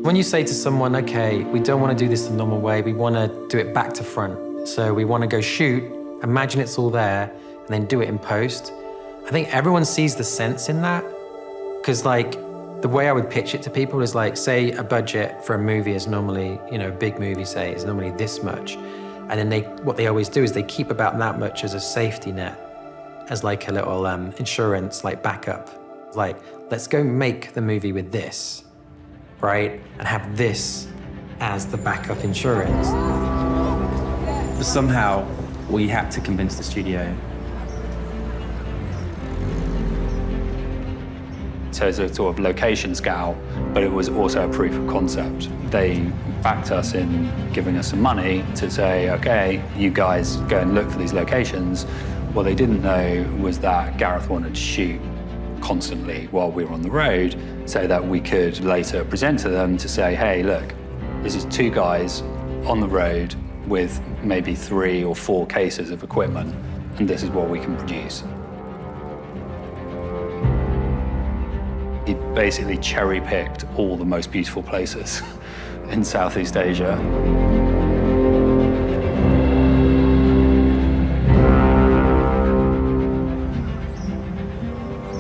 When you say to someone, okay, we don't want to do this the normal way, we want to do it back to front. So we want to go shoot, imagine it's all there, and then do it in post. I think everyone sees the sense in that. Because like, the way I would pitch it to people is like, say a budget for a movie is normally, you know, a big movie, say, is normally this much. And then what they always do is they keep about that much as a safety net, as like a little insurance, like backup. Like, let's go make the movie with this, right? And have this as the backup insurance. Somehow, we had to convince the studio. So it's a sort of location scout, but it was also a proof of concept. They backed us in giving us some money to say, okay, you guys go and look for these locations. What they didn't know was that Gareth wanted to shoot constantly while we were on the road so that we could later present to them to say, hey, look, this is 2 guys on the road with maybe 3 or 4 cases of equipment, and this is what we can produce. He basically cherry-picked all the most beautiful places in Southeast Asia.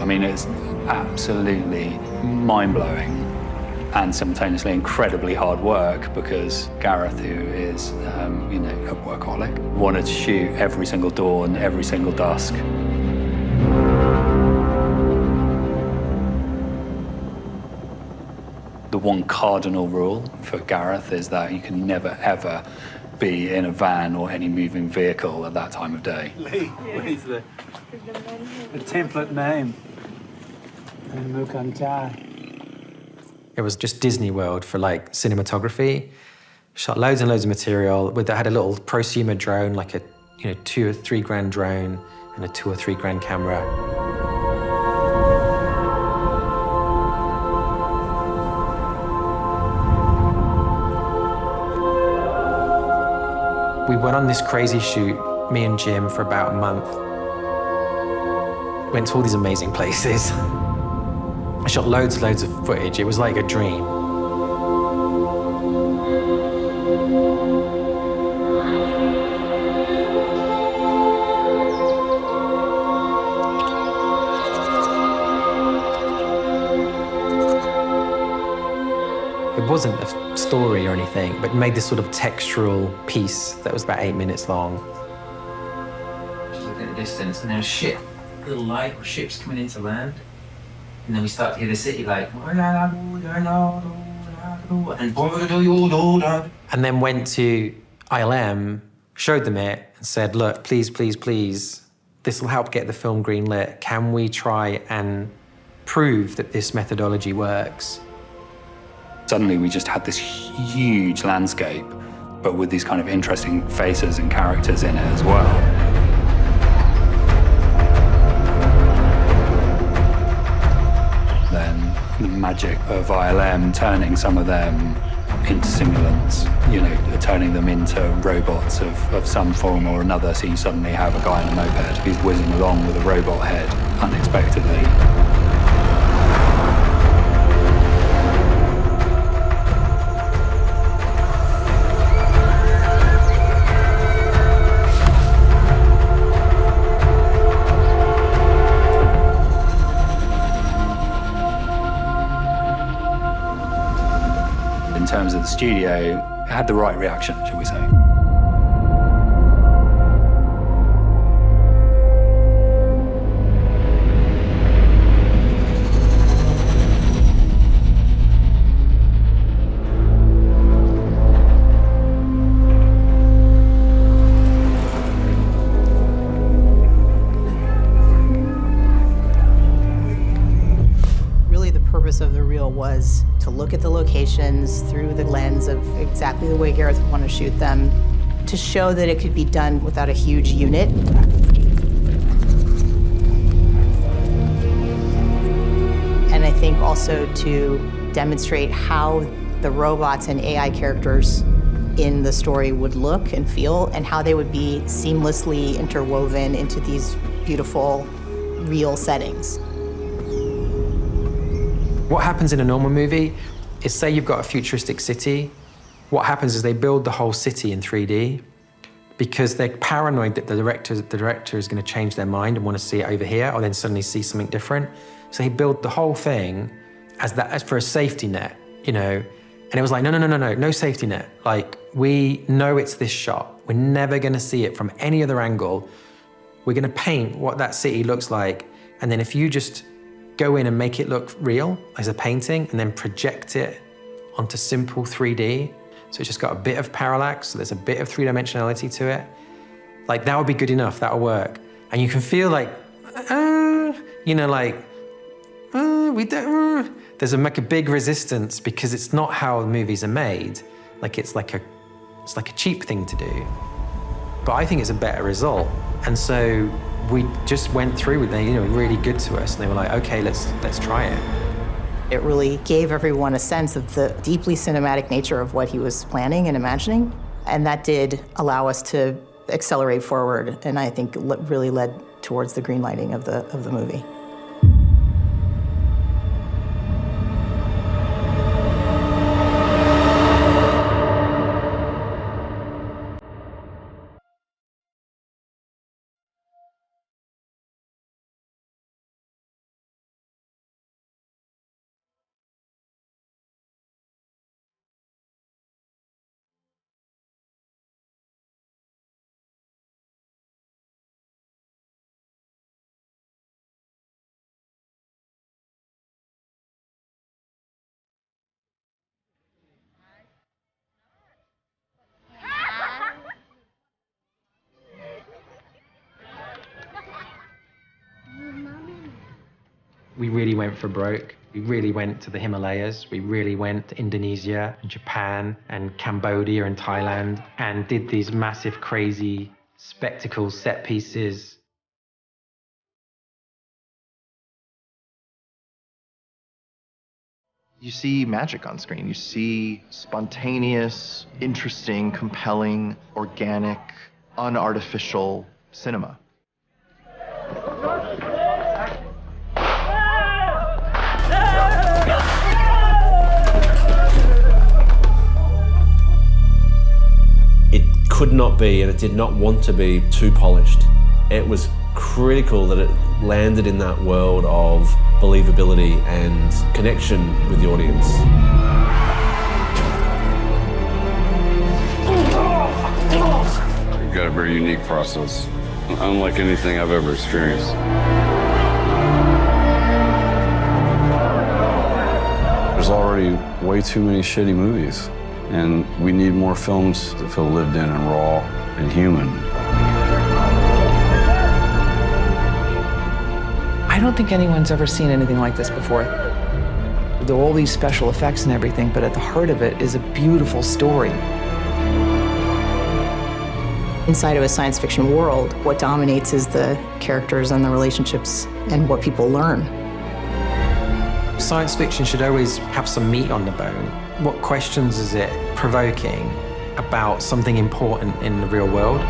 I mean, it's absolutely mind-blowing and simultaneously incredibly hard work because Gareth, who is, you know, a workaholic, wanted to shoot every single dawn, every single dusk. The one cardinal rule for Gareth is that you can never, ever be in a van or any moving vehicle at that time of day. Lee's the template name. It was just Disney World for like cinematography. Shot loads and loads of material. I had a little prosumer drone, like a $2 or $3 grand drone and a $2 or $3 grand camera. We went on this crazy shoot, me and Jim, for about a month. Went to all these amazing places. I shot loads and loads of footage. It was like a dream. It wasn't a story or anything, but made this sort of textural piece that was about 8 minutes long. Just look at the distance, and there's ship, little light or ships coming into land. And then we start to hear the city like, and then went to ILM, showed them it, and said, look, please, please, please, this will help get the film greenlit. Can we try and prove that this methodology works? Suddenly we just had this huge landscape, but with these kind of interesting faces and characters in it as well. Then the magic of ILM turning some of them into simulants, you know, turning them into robots of some form or another. So you suddenly have a guy on a moped who's whizzing along with a robot head unexpectedly. In terms of the studio, it had the right reaction, shall we say. Of the reel was to look at the locations through the lens of exactly the way Gareth would want to shoot them, to show that it could be done without a huge unit. And I think also to demonstrate how the robots and AI characters in the story would look and feel, and how they would be seamlessly interwoven into these beautiful, real settings. What happens in a normal movie, is say you've got a futuristic city. What happens is they build the whole city in 3D because they're paranoid that the director is going to change their mind and want to see it over here or then suddenly see something different. So he built the whole thing as for a safety net, you know, and it was like, no safety net. Like, we know it's this shot. We're never going to see it from any other angle. We're going to paint what that city looks like. And then if you just go in and make it look real as a painting and then project it onto simple 3D, so it's just got a bit of parallax, so there's a bit of three-dimensionality to it. Like, that would be good enough, that'll work. And you can feel like, you know, like, we don't, there's like a big resistance because it's not how movies are made. Like, it's like a cheap thing to do. But I think it's a better result. And so we just went through with it, you know, really good to us. And they were like, okay, let's try it. It really gave everyone a sense of the deeply cinematic nature of what he was planning and imagining. And that did allow us to accelerate forward, and I think really led towards the green lighting of the movie. We really went for broke. We really went to the Himalayas. We really went to Indonesia and Japan and Cambodia and Thailand and did these massive, crazy spectacle set pieces. You see magic on screen. You see spontaneous, interesting, compelling, organic, unartificial cinema. It could not be, and it did not want to be, too polished. It was critical that it landed in that world of believability and connection with the audience. You've got a very unique process, unlike anything I've ever experienced. There's already way too many shitty movies, and we need more films that feel lived in and raw and human. I don't think anyone's ever seen anything like this before. There are all these special effects and everything, but at the heart of it is a beautiful story. Inside of a science fiction world, what dominates is the characters and the relationships and what people learn. Science fiction should always have some meat on the bone. What questions is it provoking about something important in the real world?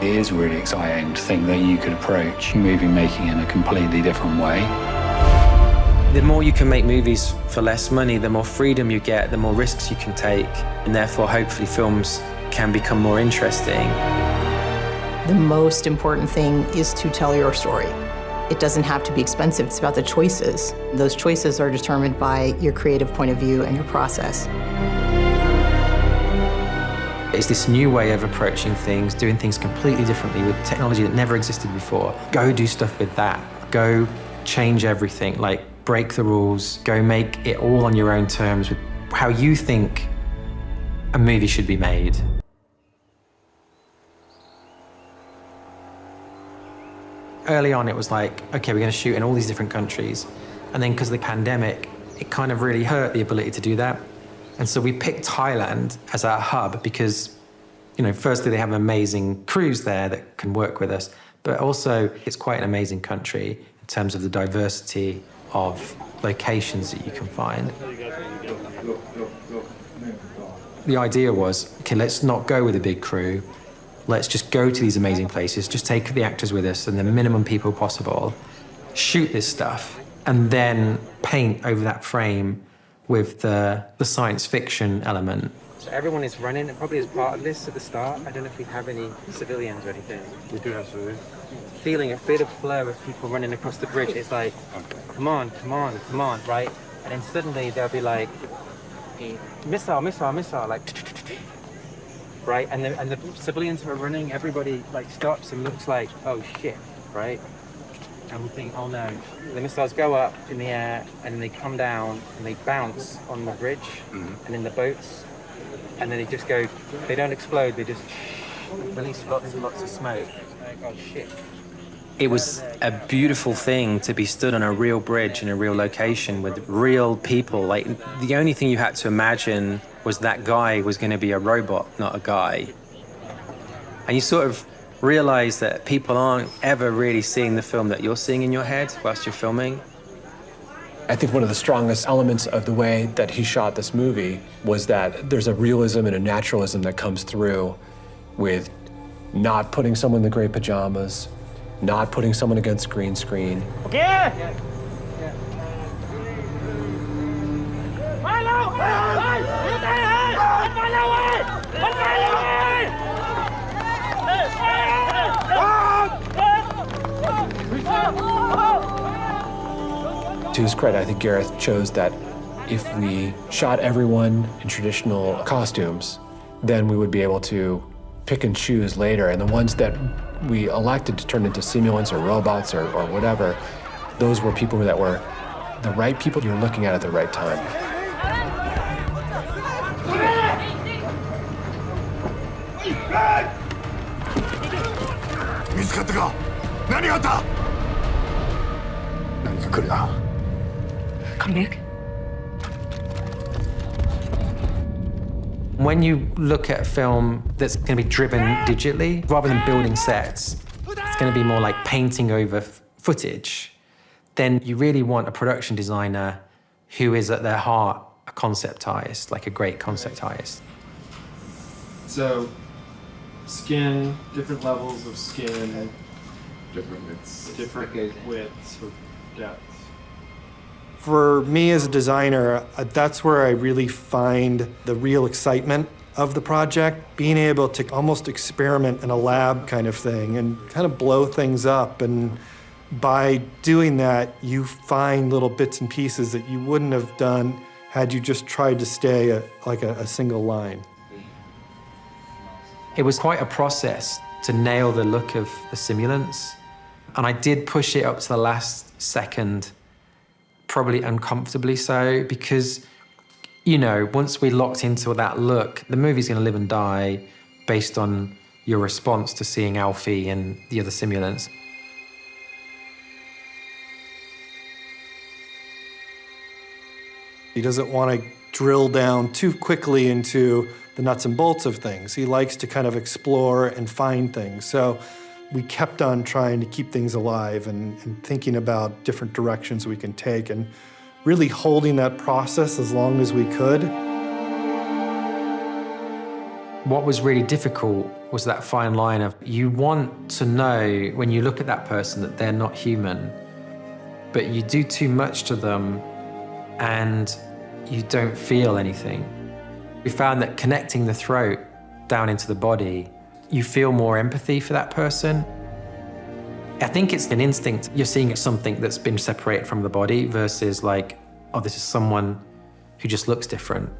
It is really exciting to think that you could approach movie making in a completely different way. The more you can make movies for less money, the more freedom you get, the more risks you can take, and therefore hopefully films can become more interesting. The most important thing is to tell your story. It doesn't have to be expensive, it's about the choices. Those choices are determined by your creative point of view and your process. It's this new way of approaching things, doing things completely differently with technology that never existed before. Go do stuff with that. Go change everything, like break the rules. Go make it all on your own terms with how you think a movie should be made. Early on, it was like, okay, we're going to shoot in all these different countries. And then because of the pandemic, it kind of really hurt the ability to do that. And so we picked Thailand as our hub because, you know, firstly, they have amazing crews there that can work with us, but also it's quite an amazing country in terms of the diversity of locations that you can find. The idea was, okay, let's not go with a big crew. let's just go to these amazing places, just take the actors with us and the minimum people possible, shoot this stuff, and then paint over that frame with the science fiction element. So everyone is running, and probably as part of this at the start. I don't know if we have any civilians or anything. We do have civilians. Feeling a bit of flow of people running across the bridge. It's like, come on, come on, come on, right? And then suddenly they'll be like, missile, missile, missile, like, right? And the civilians who are running, everybody like stops and looks like, oh shit, right? And we think, oh no. The missiles go up in the air and then they come down and they bounce on the bridge and in the boats. And then they just go, they don't explode, they just release lots and lots of smoke. Like, oh shit. It was a beautiful thing to be stood on a real bridge in a real location with real people. Like, the only thing you had to imagine was that guy was going to be a robot, not a guy. And you sort of realize that people aren't ever really seeing the film that you're seeing in your head whilst you're filming. I think one of the strongest elements of the way that he shot this movie was that there's a realism and a naturalism that comes through with not putting someone in the gray pajamas, not putting someone against green screen. Okay. To his credit, I think Gareth chose that if we shot everyone in traditional costumes, then we would be able to pick and choose later. And the ones that we elected to turn into simulants or robots or whatever, those were people that were the right people you're looking at the right time. Come back. When you look at a film that's going to be driven digitally, rather than building sets, it's going to be more like painting over footage, then you really want a production designer who is at their heart a concept artist, like a great concept artist. So, skin, different levels of skin, different widths or depths. For me as a designer, that's where I really find the real excitement of the project, being able to almost experiment in a lab kind of thing and kind of blow things up. And by doing that, you find little bits and pieces that you wouldn't have done had you just tried to stay like a single line. It was quite a process to nail the look of the simulants. And I did push it up to the last second, probably uncomfortably so, because, you know, once we locked into that look, the movie's gonna live and die based on your response to seeing Alfie and the other simulants. He doesn't want to drill down too quickly into the nuts and bolts of things. He likes to kind of explore and find things. So we kept on trying to keep things alive and thinking about different directions we can take and really holding that process as long as we could. What was really difficult was that fine line of you want to know when you look at that person that they're not human, but you do too much to them and you don't feel anything. We found that connecting the throat down into the body, you feel more empathy for that person. I think it's an instinct. You're seeing something that's been separated from the body versus like, oh, this is someone who just looks different.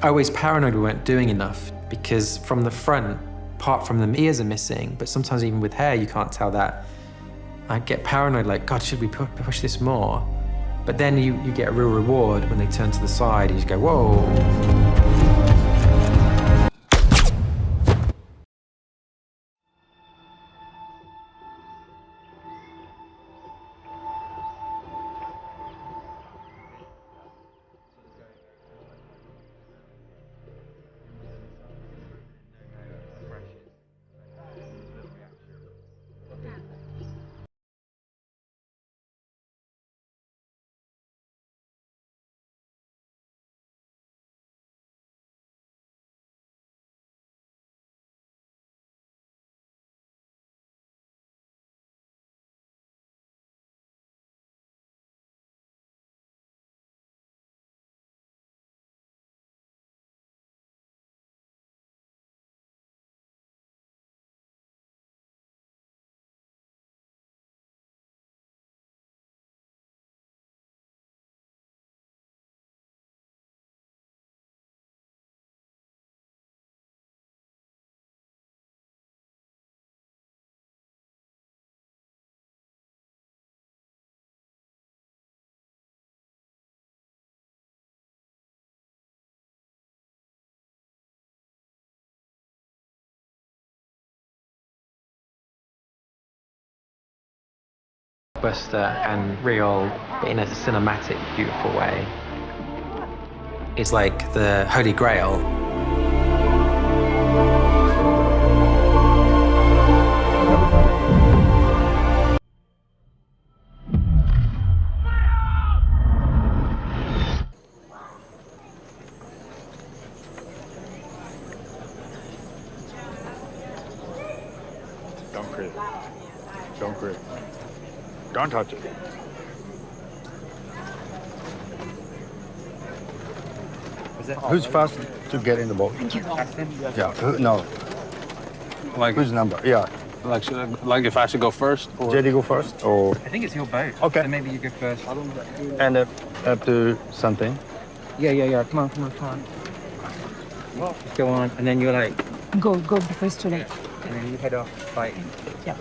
I was paranoid we weren't doing enough because from the front, apart from the ears are missing, but sometimes even with hair, you can't tell that. I get paranoid, like, God, should we push this more? But then you get a real reward when they turn to the side and you just go, whoa. blockbuster and real, but in a cinematic, beautiful way. It's like the Holy Grail. Don't grip. Don't grip. Don't touch it. Who's first to get in the boat? Thank you. Yeah, no. Like, Whose number? Yeah. like, like if I should go first? Or? JD go first? Or I think it's your boat. Okay. So maybe you go first. and after something. Yeah. Come on. Just go on, and then you're like, Go before it's too late. and then you head off, like. Yeah.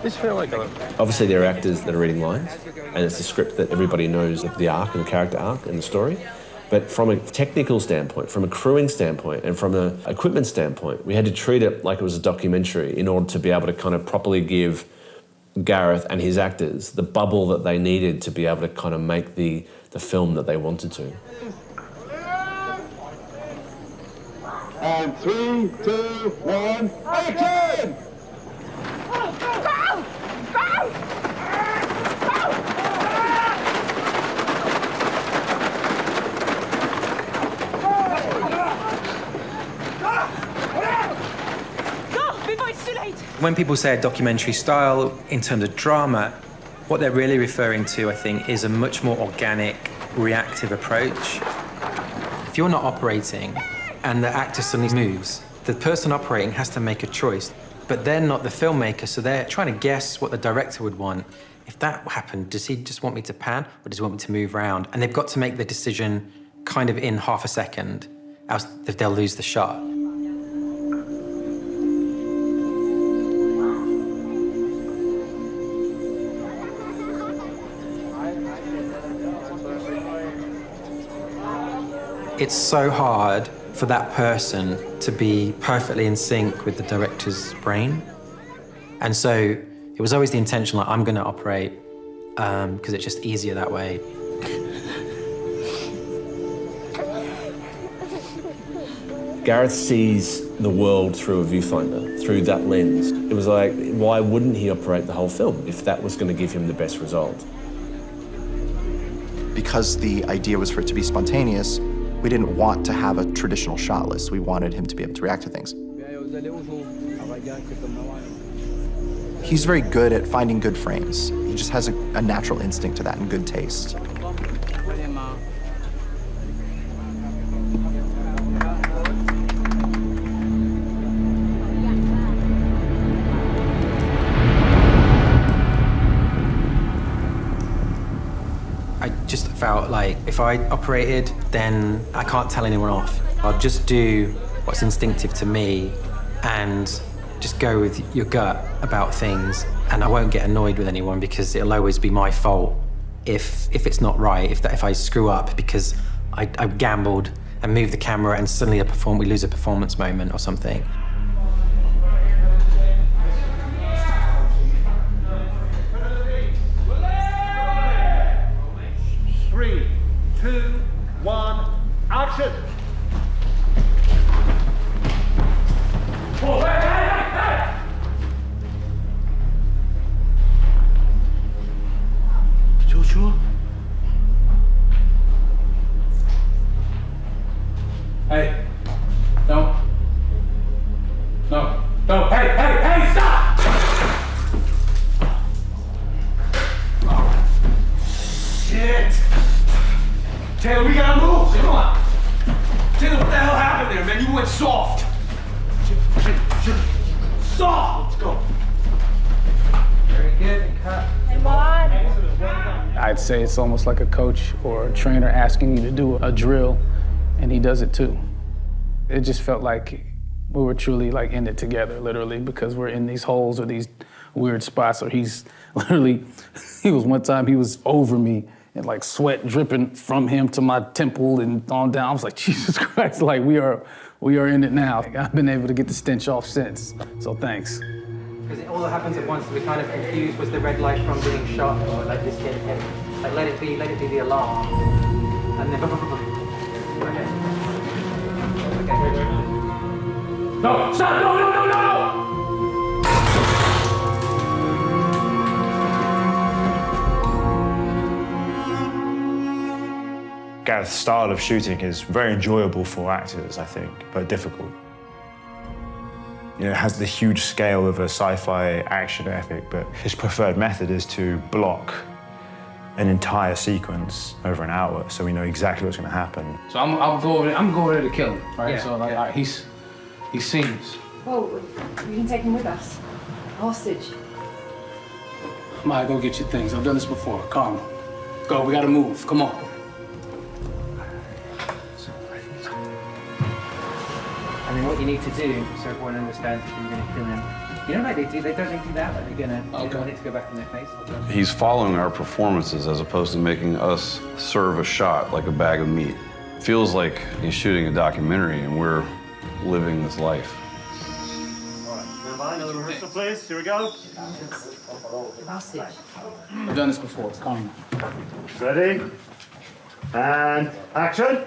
This feel like a... Obviously, there are actors that are reading lines, and it's a script that everybody knows the arc and the character arc and the story. But from a technical standpoint, from a crewing standpoint, and from an equipment standpoint, we had to treat it like it was a documentary in order to be able to kind of properly give Gareth and his actors the bubble that they needed to be able to kind of make the film that they wanted to. And 3, 2, 1, action! When people say a documentary style in terms of drama, what they're really referring to, I think, is a much more organic, reactive approach. If you're not operating and the actor suddenly moves, the person operating has to make a choice, but they're not the filmmaker, so they're trying to guess what the director would want. If that happened, does he just want me to pan, or does he want me to move around? And they've got to make the decision kind of in half a second, else they'll lose the shot. It's so hard for that person to be perfectly in sync with the director's brain. And so it was always the intention, like, I'm gonna operate because it's just easier that way. Gareth sees the world through a viewfinder, through that lens. It was like, why wouldn't he operate the whole film if that was going to give him the best result? Because the idea was for it to be spontaneous, we didn't want to have a traditional shot list. We wanted him to be able to react to things. He's very good at finding good frames. He just has a natural instinct to that and good taste. I just felt like if I operated, then I can't tell anyone off. I'll just do what's instinctive to me and just go with your gut about things, and I won't get annoyed with anyone because it'll always be my fault if it's not right, if I screw up because I gambled and moved the camera and suddenly we lose a performance moment or something. Action! Oh, hey! Joshua? Hey, don't. No, hey, stop! Shit! Taylor, we gotta move! Come on! Taylor, what the hell happened there, man? You went soft! Soft! Let's go! Very good, cut. Come on. I'd say it's almost like a coach or a trainer asking you to do a drill, and he does it too. It just felt like we were truly like in it together, literally, because we're in these holes or these weird spots, or he's literally, one time he was over me and like sweat dripping from him to my temple and on down. I was like, Jesus Christ, like we are in it now. I've been able to get the stench off since, so thanks. Because all that happens at once, we're kind of confused. Was the red light from being shot, or like this kid hit? Like let it be the alarm, and then. Okay. No! Stop! No! No! No! No! Gareth's style of shooting is very enjoyable for actors, I think, but difficult. You know, it has the huge scale of a sci-fi action epic, but his preferred method is to block an entire sequence over an hour, so we know exactly what's going to happen. So I'm going over there to kill him, right? Yeah, so like, all right, he's seen us. Well, we can take him with us. Hostage. Maya, go get your things. I've done this before. Calm. Go, we gotta move. Come on. And then what you need to do, so everyone understands if you're going to kill him. You know, like they don't do that. Like they're going to want it to go back in their face. He's following our performances as opposed to making us serve a shot like a bag of meat. It feels like he's shooting a documentary and we're living this life. All right, another rehearsal, please. Here we go. Hostage. I've done this before. Calm. Ready? And action.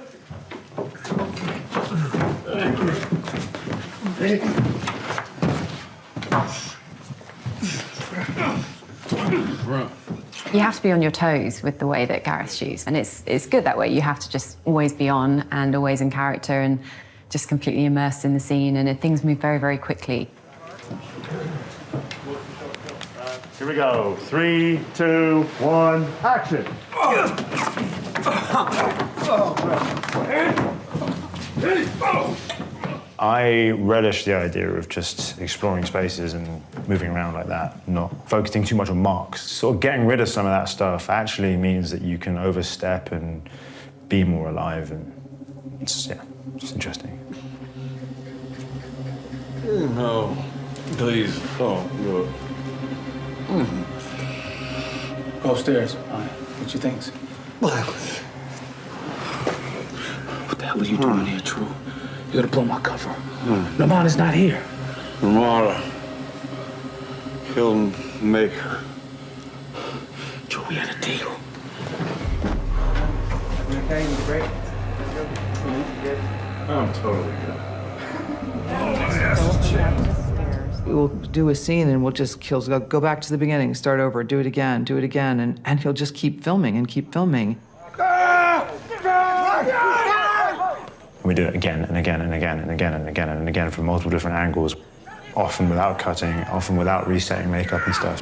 You have to be on your toes with the way that Gareth shoots, and it's good that way. You have to just always be on and always in character and just completely immersed in the scene, and things move very, very quickly. Here we go. 3, 2, 1, action. I relish the idea of just exploring spaces and moving around like that, not focusing too much on marks. Sort of getting rid of some of that stuff actually means that you can overstep and be more alive, and it's interesting. No, please. Oh, good. Go upstairs. All right, get your things. What the hell are you doing here, True? You gotta blow my cover. Lamont is not here. Ramada killed Maker. True, we had a deal. You okay? You need a break? I'm totally good. We'll do a scene and we'll just go back to the beginning, start over, do it again, and he'll just keep filming and keep filming. We do it again and again and again and again and again and again from multiple different angles, often without cutting, often without resetting makeup and stuff.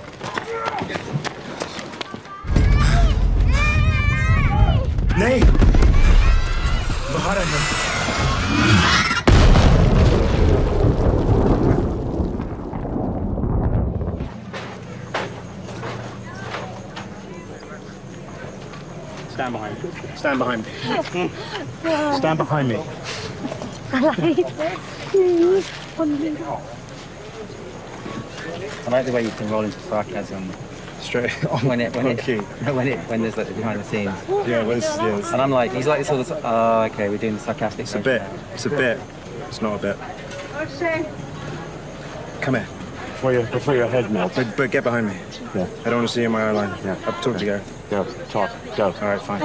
Nate! Stand behind me. Stand behind me. Stand behind me. I like the way you can roll into sarcasm straight when there's like the behind the scenes. Yeah, yes. And I'm like, he's like this all the time. Oh, okay, we're doing the sarcastic. It's a bit. It's a bit. It's not a bit. Come here. Before your head melts. But get behind me. Yeah. I don't want to see you in my eye line. Yeah. I'll talk to you, Gareth. Go, talk, go. All right, fine.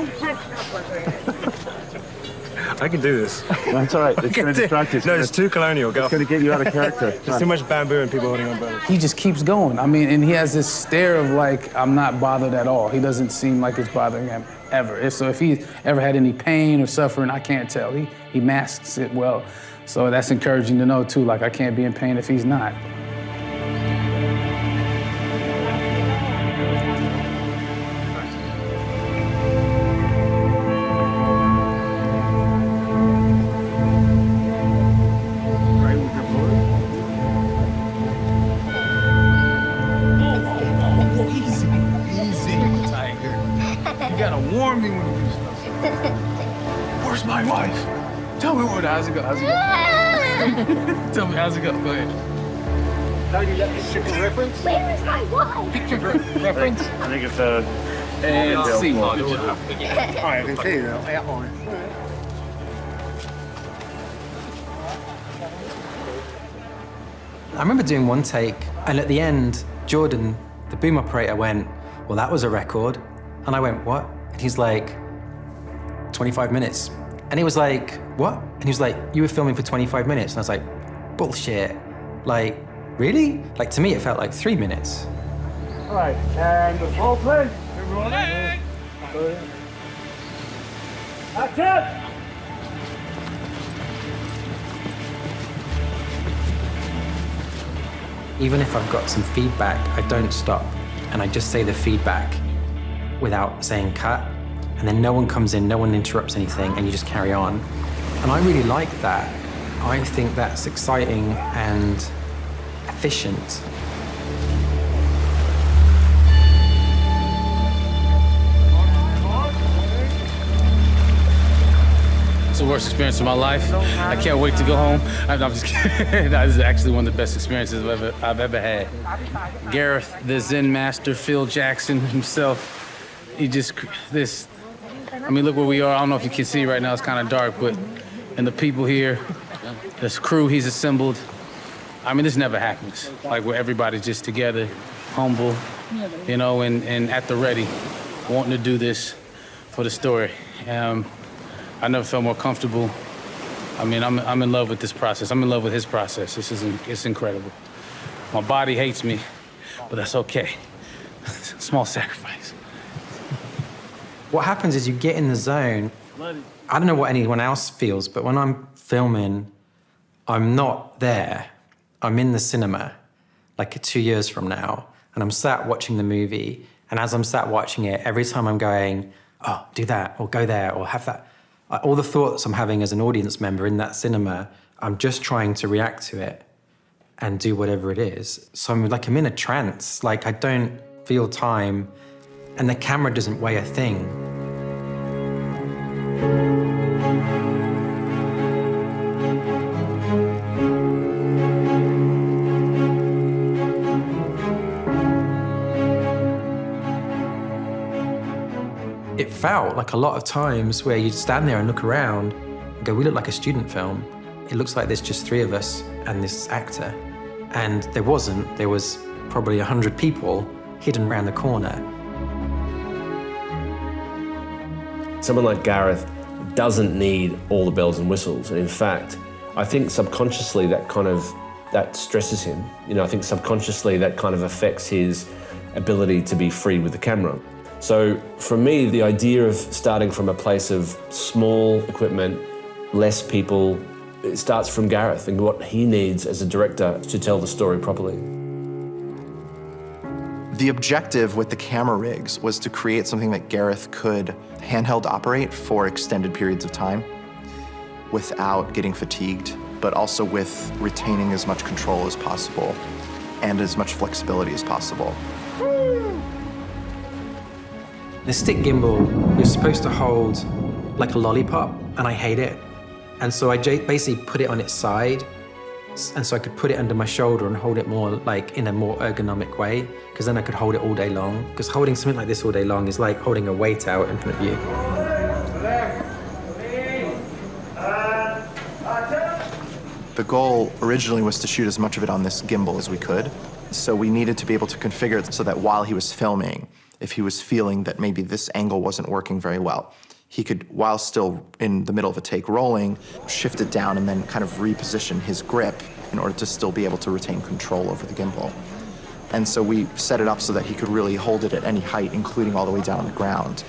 I can do this. That's all right. It's going to distract you. No, it's too colonial. Go. It's going to get you out of character. There's too much bamboo and people holding umbrellas. He just keeps going. I mean, and he has this stare of like, I'm not bothered at all. He doesn't seem like it's bothering him ever. So if he's ever had any pain or suffering, I can't tell. He masks it well. So that's encouraging to know too, like I can't be in pain if he's not. How's it go? How's it go? Tell me, how's it go? Go ahead. How do you get this picture reference? Where is my wife? Picture reference? I think it's a... And see. All right, I can see that outline. I remember doing one take, and at the end, Jordan, the boom operator, went, well, that was a record. And I went, what? And he's like, 25 minutes. And he was like, what? And he was like, you were filming for 25 minutes. And I was like, bullshit. Like, really? Like, to me, it felt like 3 minutes. All right, and the full play. Everyone. Action! Even if I've got some feedback, I don't stop. And I just say the feedback without saying cut. And then no one comes in, no one interrupts anything, and you just carry on. And I really like that. I think that's exciting and efficient. It's the worst experience of my life. I can't wait to go home. I'm just kidding. This is actually one of the best experiences I've ever had. Gareth, the Zen master, Phil Jackson himself, I mean, look where we are. I don't know if you can see right now, it's kind of dark, but, and the people here, this crew he's assembled. I mean, this never happens. Like, where everybody's just together, humble, you know, and at the ready, wanting to do this for the story. I never felt more comfortable. I mean, I'm in love with this process. I'm in love with his process. It's incredible. My body hates me, but that's okay. Small sacrifice. What happens is you get in the zone. I don't know what anyone else feels, but when I'm filming, I'm not there. I'm in the cinema, like 2 years from now, and I'm sat watching the movie, and as I'm sat watching it, every time I'm going, oh, do that, or go there, or have that, all the thoughts I'm having as an audience member in that cinema, I'm just trying to react to it and do whatever it is. So I'm in a trance, like I don't feel time, and the camera doesn't weigh a thing. It felt like a lot of times where you'd stand there and look around and go, we look like a student film. It looks like there's just 3 of us and this actor. And there wasn't. There was probably 100 people hidden around the corner. Someone like Gareth doesn't need all the bells and whistles. And in fact, I think subconsciously that stresses him. You know, I think subconsciously that kind of affects his ability to be free with the camera. So for me, the idea of starting from a place of small equipment, less people, it starts from Gareth and what he needs as a director to tell the story properly. The objective with the camera rigs was to create something that Gareth could handheld operate for extended periods of time without getting fatigued, but also with retaining as much control as possible and as much flexibility as possible. The stick gimbal, you're supposed to hold like a lollipop, and I hate it. And so I basically put it on its side, and so I could put it under my shoulder and hold it more like in a more ergonomic way, because then I could hold it all day long. Because holding something like this all day long is like holding a weight out in front of you. The goal originally was to shoot as much of it on this gimbal as we could. So we needed to be able to configure it so that while he was filming, if he was feeling that maybe this angle wasn't working very well, he could, while still in the middle of a take rolling, shift it down and then kind of reposition his grip in order to still be able to retain control over the gimbal. And so we set it up so that he could really hold it at any height, including all the way down on the ground.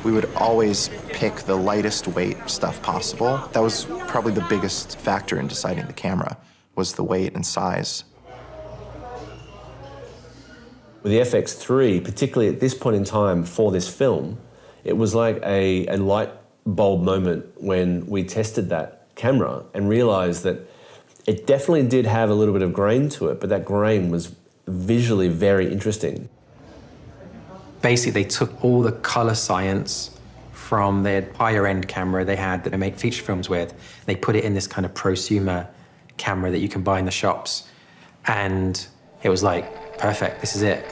We would always pick the lightest weight stuff possible. That was probably the biggest factor in deciding the camera, was the weight and size. With the FX3, particularly at this point in time for this film, it was like a light bulb moment when we tested that camera and realized that it definitely did have a little bit of grain to it, but that grain was visually very interesting. Basically, they took all the color science from their higher end camera they had that they made feature films with. They put it in this kind of prosumer camera that you can buy in the shops. And it was like, perfect, this is it.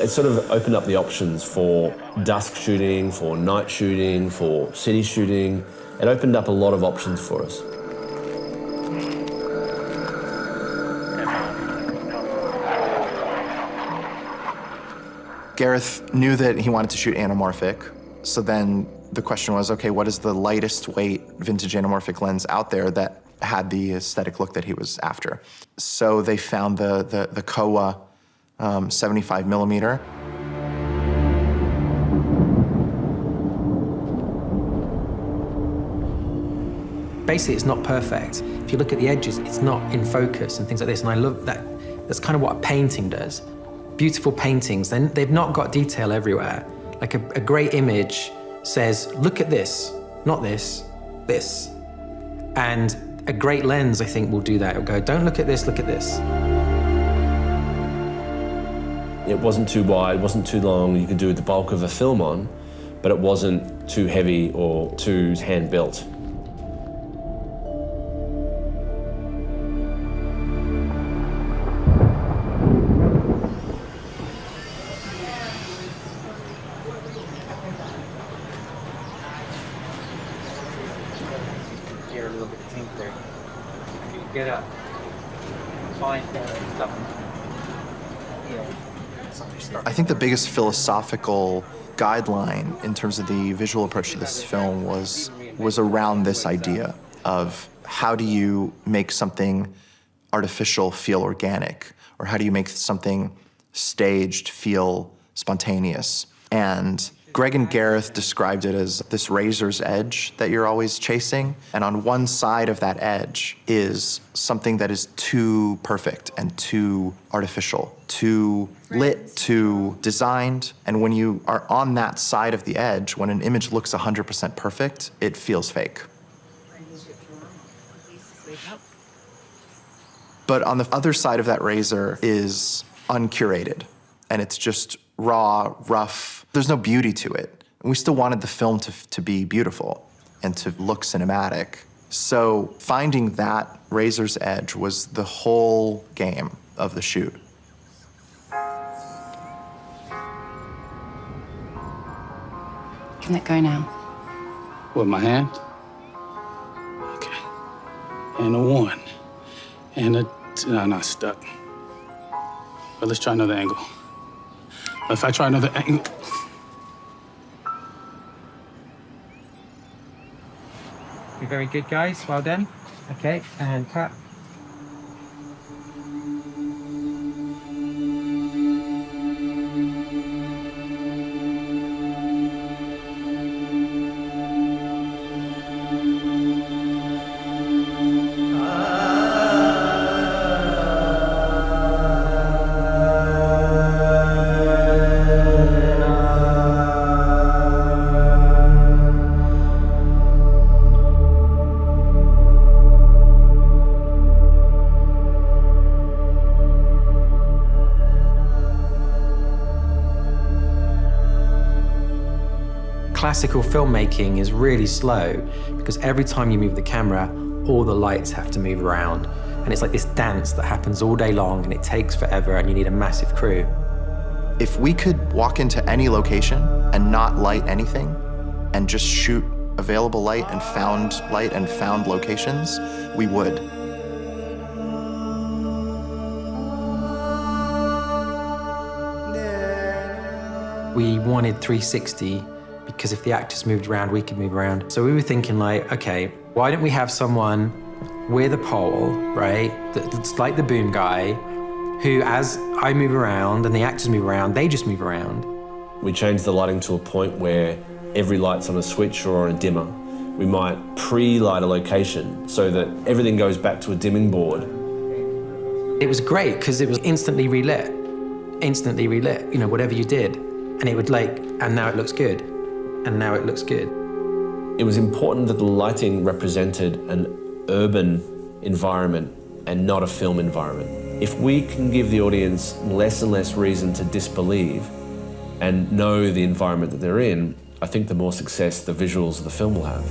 It sort of opened up the options for dusk shooting, for night shooting, for city shooting. It opened up a lot of options for us. Gareth knew that he wanted to shoot anamorphic, so then the question was, okay, what is the lightest weight vintage anamorphic lens out there that had the aesthetic look that he was after? So they found the Kowa 75 millimeter. Basically, it's not perfect. If you look at the edges, it's not in focus and things like this, and I love that. That's kind of what a painting does. Beautiful paintings, then they've not got detail everywhere. Like a great image says, look at this, not this, this. And a great lens, I think, will do that. It'll go, don't look at this, look at this. It wasn't too wide, it wasn't too long, you could do the bulk of a film on, but it wasn't too heavy or too hand-built. Here, a little bit of tinker. Get up. Find stuff. I think the biggest philosophical guideline in terms of the visual approach to this film was around this idea of how do you make something artificial feel organic, or how do you make something staged feel spontaneous? And Greg and Gareth described it as this razor's edge that you're always chasing. And on one side of that edge is something that is too perfect and too artificial, too lit, too designed. And when you are on that side of the edge, when an image looks 100% perfect, it feels fake. But on the other side of that razor is uncurated, and it's just raw, rough. There's no beauty to it. And we still wanted the film to be beautiful and to look cinematic. So finding that razor's edge was the whole game of the shoot. Can that go now? With my hand? Okay. And a 1. And a... No, not stuck. But let's try another angle. If I try another angle... You're very good, guys. Well done. Okay, and cut. Classical filmmaking is really slow because every time you move the camera, all the lights have to move around. And it's like this dance that happens all day long and it takes forever and you need a massive crew. If we could walk into any location and not light anything and just shoot available light and found locations, we would. We wanted 360 because if the actors moved around, we could move around. So we were thinking like, okay, why don't we have someone with a pole, right? That's like the boom guy, who as I move around and the actors move around, they just move around. We changed the lighting to a point where every light's on a switch or on a dimmer. We might pre-light a location so that everything goes back to a dimming board. It was great because it was instantly relit, you know, whatever you did. And it would like, and now it looks good. And now it looks good. It was important that the lighting represented an urban environment and not a film environment. If we can give the audience less and less reason to disbelieve and know the environment that they're in, I think the more success the visuals of the film will have.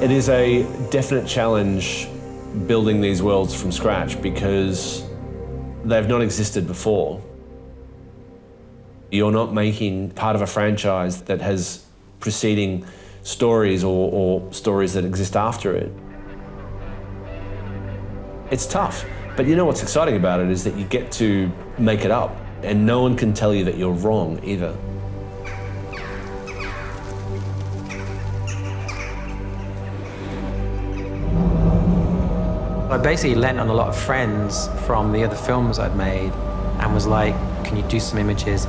It is a definite challenge building these worlds from scratch because they've not existed before. You're not making part of a franchise that has preceding stories or stories that exist after it. It's tough, but you know what's exciting about it is that you get to make it up and no one can tell you that you're wrong either. I basically lent on a lot of friends from the other films I'd made and was like, can you do some images?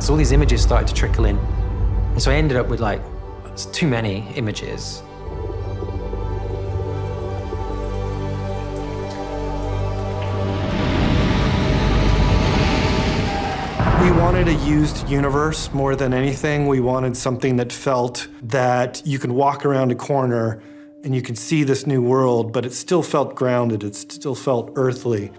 So all these images started to trickle in. And so I ended up with like, it's too many images. We wanted a used universe more than anything. We wanted something that felt that you could walk around a corner and you could see this new world, but it still felt grounded, it still felt earthly.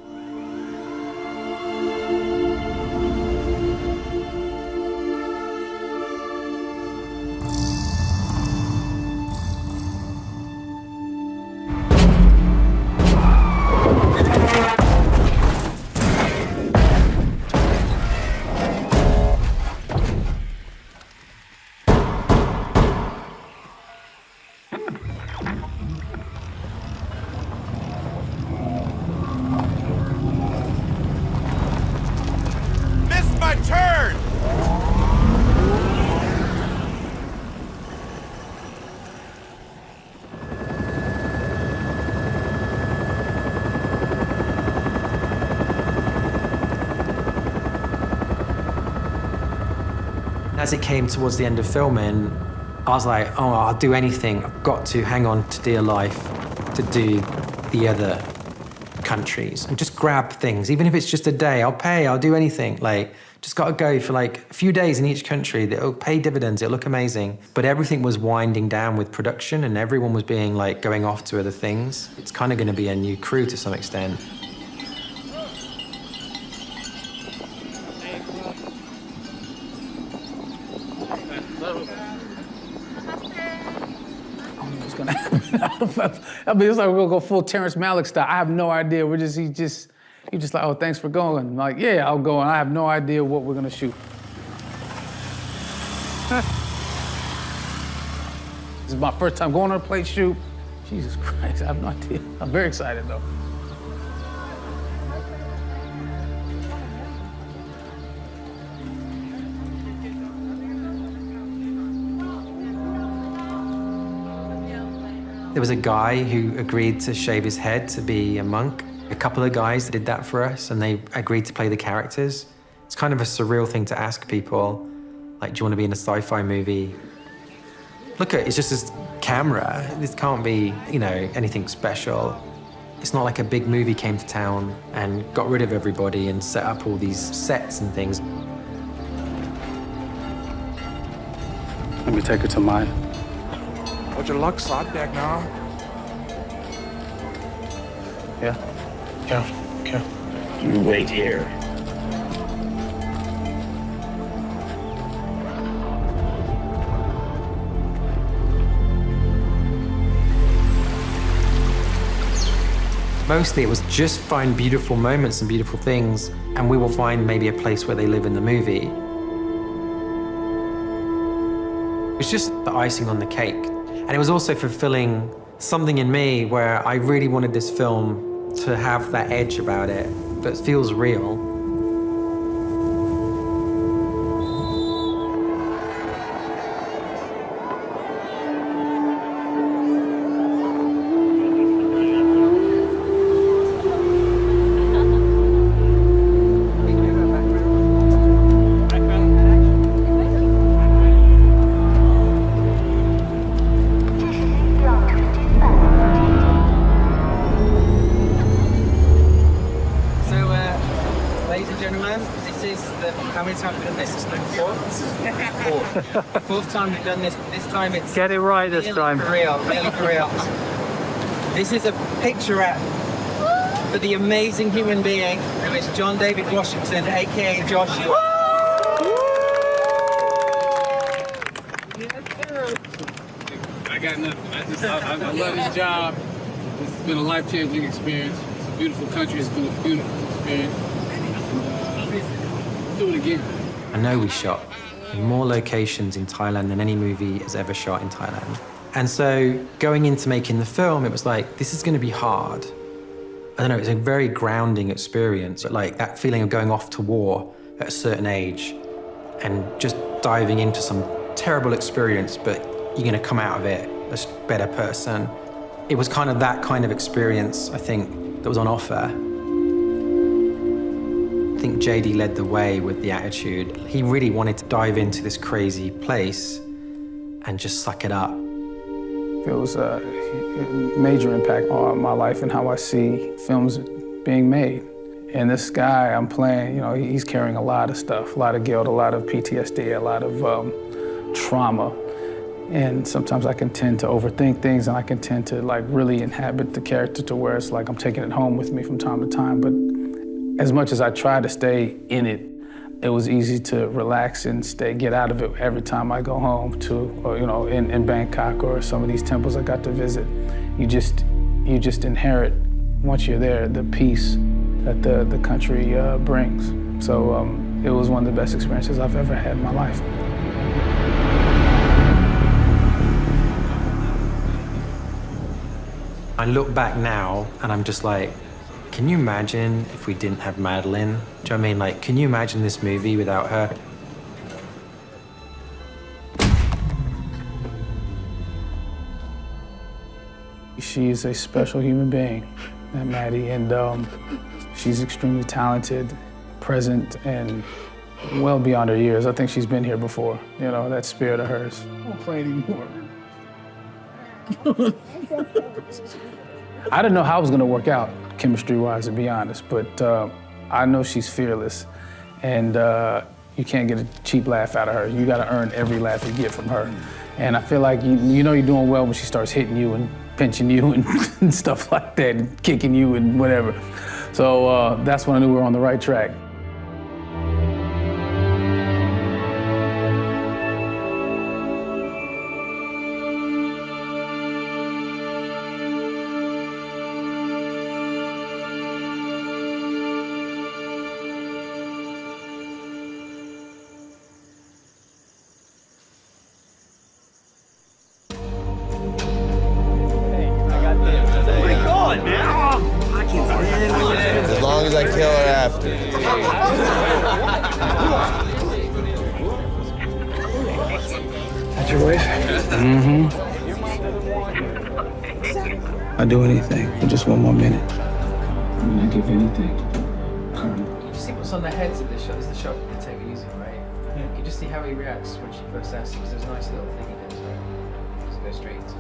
As it came towards the end of filming, I was like, oh, I'll do anything. I've got to hang on to dear life to do the other countries and just grab things. Even if it's just a day, I'll pay, I'll do anything. Like, just got to go for like a few days in each country. It'll pay dividends, it'll look amazing. But everything was winding down with production and everyone was being like, going off to other things. It's kind of going to be a new crew to some extent. I mean, it's like we're gonna go full Terrence Malick style. I have no idea. He's just like, oh, thanks for going. I'm like, yeah, I'll go. And I have no idea what we're gonna shoot. This is my first time going on a plate shoot. Jesus Christ, I have no idea. I'm very excited though. There was a guy who agreed to shave his head to be a monk. A couple of guys did that for us and they agreed to play the characters. It's kind of a surreal thing to ask people. Like, do you want to be in a sci-fi movie? Look, it's just this camera. This can't be, you know, anything special. It's not like a big movie came to town and got rid of everybody and set up all these sets and things. Let me take her to Maya. Would you luck side deck now? Yeah. Yeah. You wait here. Mostly it was just find beautiful moments and beautiful things, and we will find maybe a place where they live in the movie. It was just the icing on the cake. And it was also fulfilling something in me where I really wanted this film to have that edge about it that feels real. Fourth time we've done this. This time it's get it right this time. For real, really for real. This is a picturette for the amazing human being who is John David Washington, aka Joshua. got nothing. I love this job. This has been a life-changing experience. It's a beautiful country. It's been a beautiful experience. Do it again. I know we shot in more locations in Thailand than any movie has ever shot in Thailand. And so going into making the film, it was like, this is going to be hard. I don't know, it's a very grounding experience, like that feeling of going off to war at a certain age and just diving into some terrible experience, but you're going to come out of it a better person. It was kind of that kind of experience, I think, that was on offer. I think JD led the way with the attitude. He really wanted to dive into this crazy place and just suck it up. It was a major impact on my life and how I see films being made. And this guy I'm playing, you know, he's carrying a lot of stuff, a lot of guilt, a lot of PTSD, a lot of trauma. And sometimes I can tend to overthink things, and I can tend to like really inhabit the character to where it's like I'm taking it home with me from time to time. But as much as I try to stay in it, it was easy to relax and get out of it every time I go home to, you know, in Bangkok or some of these temples I got to visit. You just inherit, once you're there, the peace that the country brings. So it was one of the best experiences I've ever had in my life. I look back now and I'm just like, can you imagine if we didn't have Madeline? Do you know what I mean? Like, can you imagine this movie without her? She's a special human being, that Maddie, and she's extremely talented, present, and well beyond her years. I think she's been here before, you know, that spirit of hers. I won't play anymore. I didn't know how it was gonna work out, chemistry-wise, to be honest, but I know she's fearless, and you can't get a cheap laugh out of her. You gotta earn every laugh you get from her. And I feel like you know you're doing well when she starts hitting you and pinching you and stuff like that, and kicking you and whatever. So that's when I knew we were on the right track. As long as I kill her after. That's your wife? Mm-hmm. I'd do anything for just one more minute. I mean, I'd give anything. You see what's on the heads of this shot? Is the shot they take using, right? Yeah. You can just see how he reacts when she first asks him, because there's a nice little thing he does, right? Just go straight into it.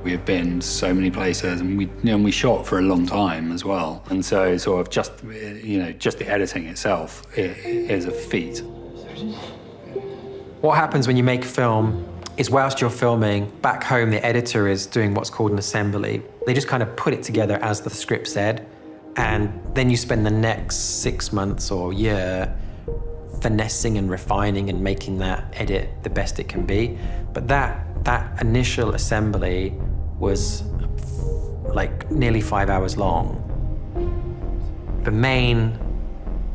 We have been so many places, and we shot for a long time as well. And so sort of just the editing itself is a feat. What happens when you make a film is whilst you're filming, back home the editor is doing what's called an assembly. They just kind of put it together as the script said, and then you spend the next 6 months or year finessing and refining and making that edit the best it can be. But that initial assembly was like nearly 5 hours long. The main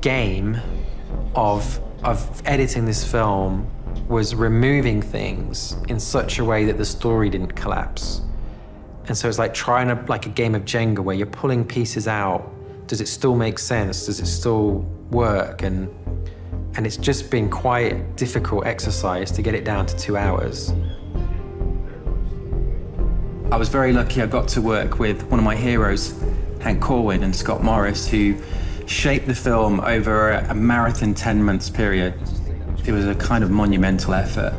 game of editing this film was removing things in such a way that the story didn't collapse. And so it's like trying like a game of Jenga where you're pulling pieces out. Does it still make sense? Does it still work? And it's just been quite a difficult exercise to get it down to 2 hours. I was very lucky I got to work with one of my heroes, Hank Corwin and Scott Morris, who shaped the film over a marathon 10 months period. It was a kind of monumental effort.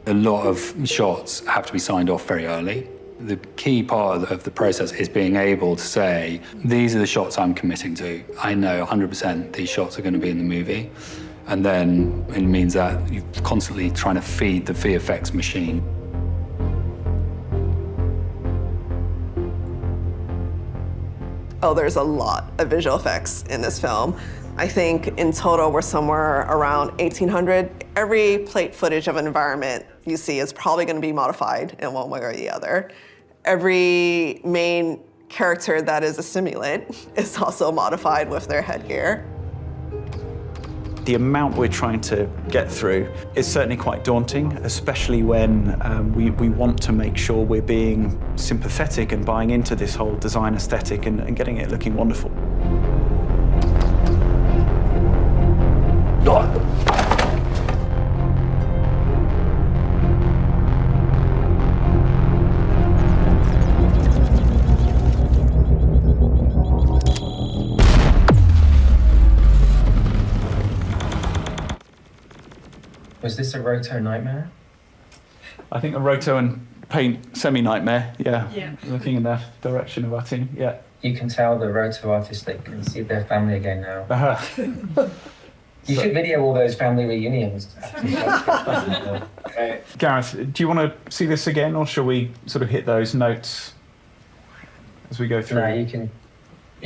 A lot of shots have to be signed off very early. The key part of the process is being able to say, these are the shots I'm committing to. I know 100% these shots are going to be in the movie. And then it means that you're constantly trying to feed the VFX machine. Oh, there's a lot of visual effects in this film. I think in total we're somewhere around 1,800 Every plate footage of an environment you see is probably going to be modified in one way or the other. Every main character that is a simulant is also modified with their headgear. The amount we're trying to get through is certainly quite daunting, especially when we want to make sure we're being sympathetic and buying into this whole design aesthetic and getting it looking wonderful. Was this a roto nightmare? I think a roto and paint semi-nightmare, yeah. Looking in the direction of our team, yeah. You can tell the roto artists they can see their family again now. You should video all those family reunions. Gareth, do you want to see this again, or shall we sort of hit those notes as we go through? No, you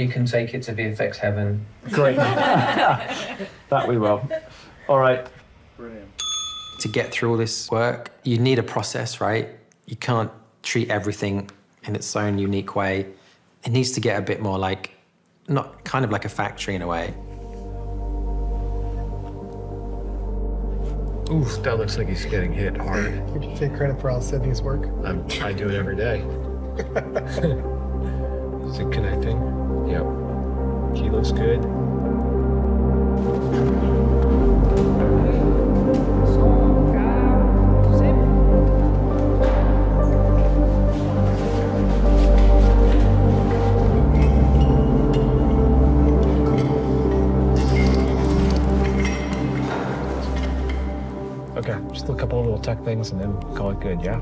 can take it to VFX heaven. Great. That we will. All right. Brilliant. To get through all this work, you need a process, right? You can't treat everything in its own unique way. It needs to get a bit more like, not kind of like a factory in a way. Oof, that looks like he's getting hit hard. Would you take credit for how Sydney's work? I do it every day. Is it connecting? Yep. He looks good. Okay, just a couple of little tech things and then call it good, yeah?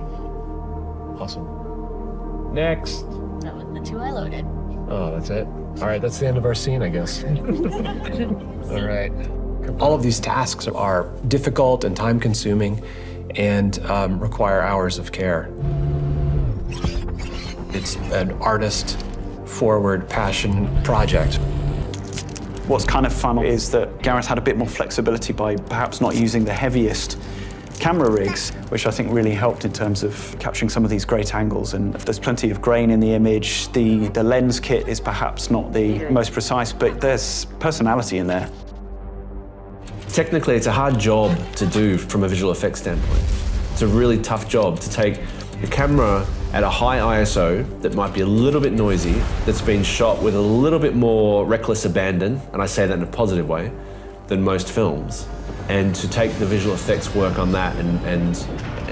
Awesome. Next. That was the two I loaded. Oh, that's it? All right, that's the end of our scene, I guess. All right. All of these tasks are difficult and time-consuming and require hours of care. It's an artist-forward passion project. What's kind of fun is that Gareth had a bit more flexibility by perhaps not using the heaviest camera rigs, which I think really helped in terms of capturing some of these great angles. And there's plenty of grain in the image. The lens kit is perhaps not the most precise, but there's personality in there. Technically, it's a hard job to do from a visual effects standpoint. It's a really tough job to take a camera at a high ISO that might be a little bit noisy, that's been shot with a little bit more reckless abandon, and I say that in a positive way, than most films, and to take the visual effects work on that and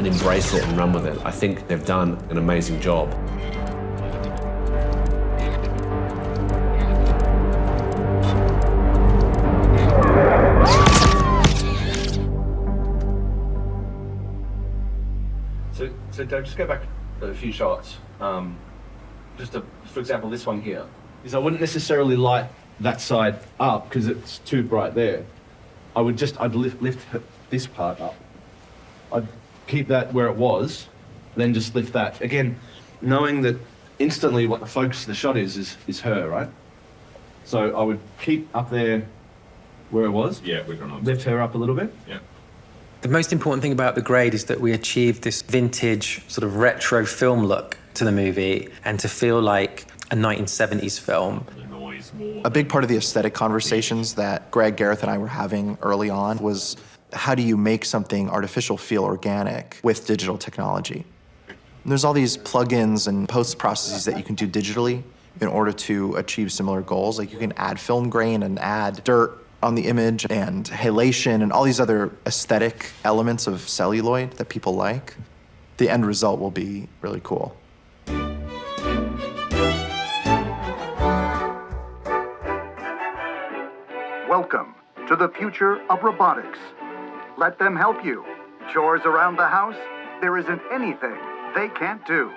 embrace it and run with it. I think they've done an amazing job. So Doug, just go back a few shots. For example, this one here. Is I wouldn't necessarily light that side up because it's too bright there. I'd lift this part up. I'd keep that where it was, then just lift that. Again, knowing that instantly what the focus of the shot is her, right? So I would keep up there where it was. Yeah, we're gonna lift her up a little bit. Yeah. The most important thing about the grade is that we achieved this vintage, sort of retro film look to the movie and to feel like a 1970s film. A big part of the aesthetic conversations that Greg, Gareth, and I were having early on was how do you make something artificial feel organic with digital technology? And there's all these plugins and post processes that you can do digitally in order to achieve similar goals. Like you can add film grain and add dirt on the image and halation and all these other aesthetic elements of celluloid that people like. The end result will be really cool. Welcome to the future of robotics. Let them help you. Chores around the house, there isn't anything they can't do.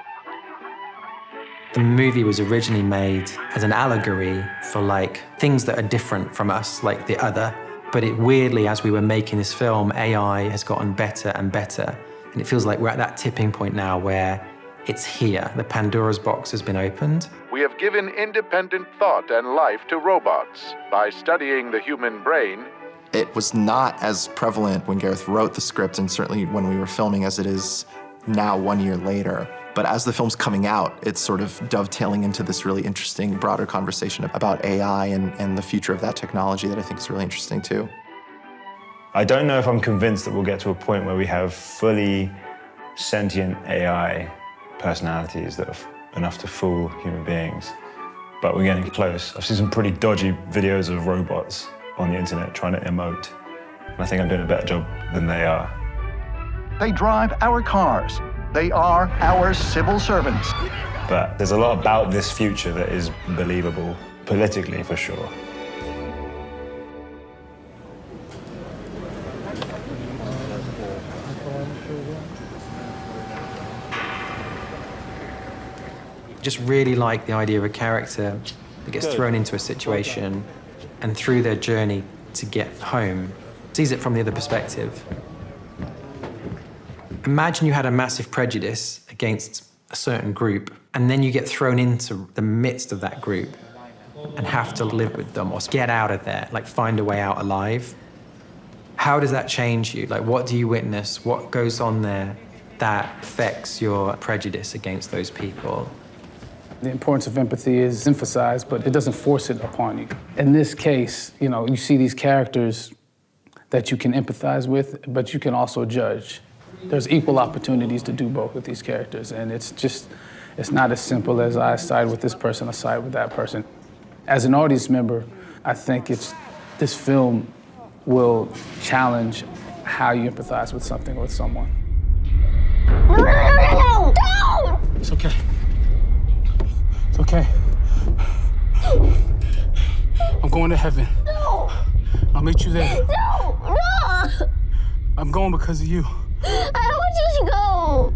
The movie was originally made as an allegory for like things that are different from us, like the other. But it weirdly, as we were making this film, AI has gotten better and better. And it feels like we're at that tipping point now where it's here. The Pandora's box has been opened. We have given independent thought and life to robots by studying the human brain It was not as prevalent when Gareth wrote the script, and certainly when we were filming, as it is now 1 year later. But as the film's coming out, it's sort of dovetailing into this really interesting, broader conversation about AI and the future of that technology that I think is really interesting too. I don't know if I'm convinced that we'll get to a point where we have fully sentient AI personalities that are enough to fool human beings, but we're getting close. I've seen some pretty dodgy videos of robots on the internet trying to emote, and I think I'm doing a better job than they are. They drive our cars. They are our civil servants. But there's a lot about this future that is believable, politically for sure. Just really like the idea of a character that gets thrown into a situation and through their journey to get home, sees it from the other perspective. Imagine you had a massive prejudice against a certain group, and then you get thrown into the midst of that group and have to live with them or get out of there, like find a way out alive. How does that change you? Like, what do you witness? What goes on there that affects your prejudice against those people? The importance of empathy is emphasized, but it doesn't force it upon you. In this case, you know, you see these characters that you can empathize with, but you can also judge. There's equal opportunities to do both with these characters, and it's not as simple as I side with this person, I side with that person. As an audience member, I think this film will challenge how you empathize with something or with someone. No! Don't! It's okay. It's okay. I'm going to heaven. No! I'll meet you there. No! No! I'm going because of you. I don't want you to go.